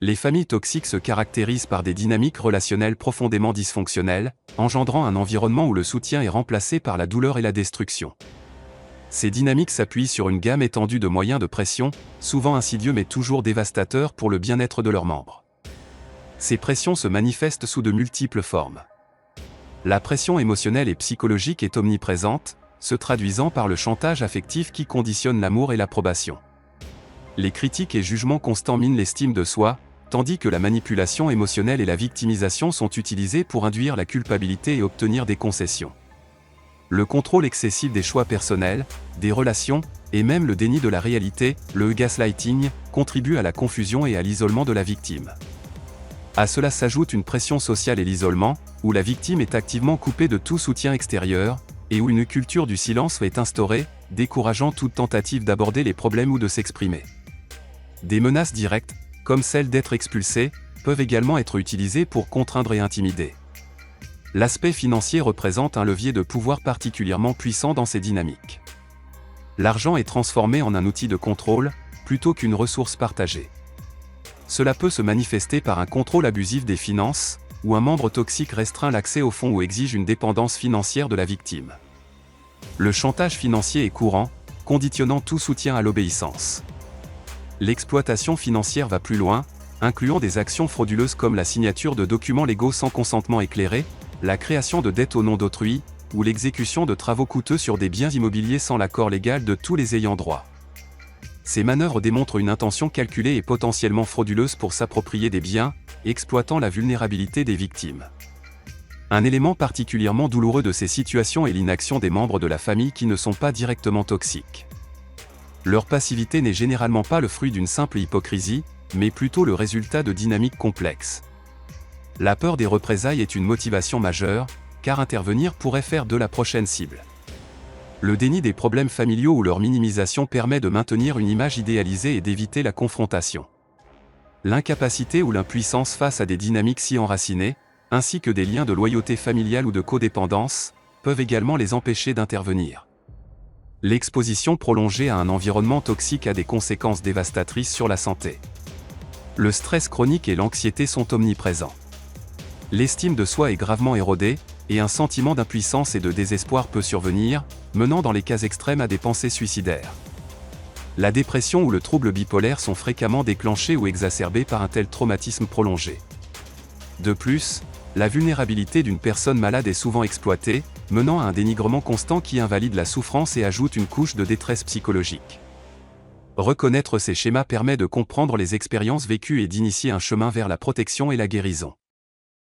Les familles toxiques se caractérisent par des dynamiques relationnelles profondément dysfonctionnelles, engendrant un environnement où le soutien est remplacé par la douleur et la destruction. Ces dynamiques s'appuient sur une gamme étendue de moyens de pression, souvent insidieux mais toujours dévastateurs pour le bien-être de leurs membres. Ces pressions se manifestent sous de multiples formes. La pression émotionnelle et psychologique est omniprésente, se traduisant par le chantage affectif qui conditionne l'amour et l'approbation. Les critiques et jugements constants minent l'estime de soi, tandis que la manipulation émotionnelle et la victimisation sont utilisées pour induire la culpabilité et obtenir des concessions. Le contrôle excessif des choix personnels, des relations, et même le déni de la réalité, le gaslighting, contribuent à la confusion et à l'isolement de la victime. À cela s'ajoute une pression sociale et l'isolement, où la victime est activement coupée de tout soutien extérieur, et où une culture du silence est instaurée, décourageant toute tentative d'aborder les problèmes ou de s'exprimer. Des menaces directes, comme celle d'être expulsé, peuvent également être utilisées pour contraindre et intimider. L'aspect financier représente un levier de pouvoir particulièrement puissant dans ces dynamiques. L'argent est transformé en un outil de contrôle, plutôt qu'une ressource partagée. Cela peut se manifester par un contrôle abusif des finances, où un membre toxique restreint l'accès aux fonds ou exige une dépendance financière de la victime. Le chantage financier est courant, conditionnant tout soutien à l'obéissance. L'exploitation financière va plus loin, incluant des actions frauduleuses comme la signature de documents légaux sans consentement éclairé, la création de dettes au nom d'autrui, ou l'exécution de travaux coûteux sur des biens immobiliers sans l'accord légal de tous les ayants droit. Ces manœuvres démontrent une intention calculée et potentiellement frauduleuse pour s'approprier des biens, exploitant la vulnérabilité des victimes. Un élément particulièrement douloureux de ces situations est l'inaction des membres de la famille qui ne sont pas directement toxiques. Leur passivité n'est généralement pas le fruit d'une simple hypocrisie, mais plutôt le résultat de dynamiques complexes. La peur des représailles est une motivation majeure, car intervenir pourrait faire de la prochaine cible. Le déni des problèmes familiaux ou leur minimisation permet de maintenir une image idéalisée et d'éviter la confrontation. L'incapacité ou l'impuissance face à des dynamiques si enracinées, ainsi que des liens de loyauté familiale ou de codépendance, peuvent également les empêcher d'intervenir. L'exposition prolongée à un environnement toxique a des conséquences dévastatrices sur la santé. Le stress chronique et l'anxiété sont omniprésents. L'estime de soi est gravement érodée, et un sentiment d'impuissance et de désespoir peut survenir, menant dans les cas extrêmes à des pensées suicidaires. La dépression ou le trouble bipolaire sont fréquemment déclenchés ou exacerbés par un tel traumatisme prolongé. De plus, la vulnérabilité d'une personne malade est souvent exploitée, menant à un dénigrement constant qui invalide la souffrance et ajoute une couche de détresse psychologique. Reconnaître ces schémas permet de comprendre les expériences vécues et d'initier un chemin vers la protection et la guérison.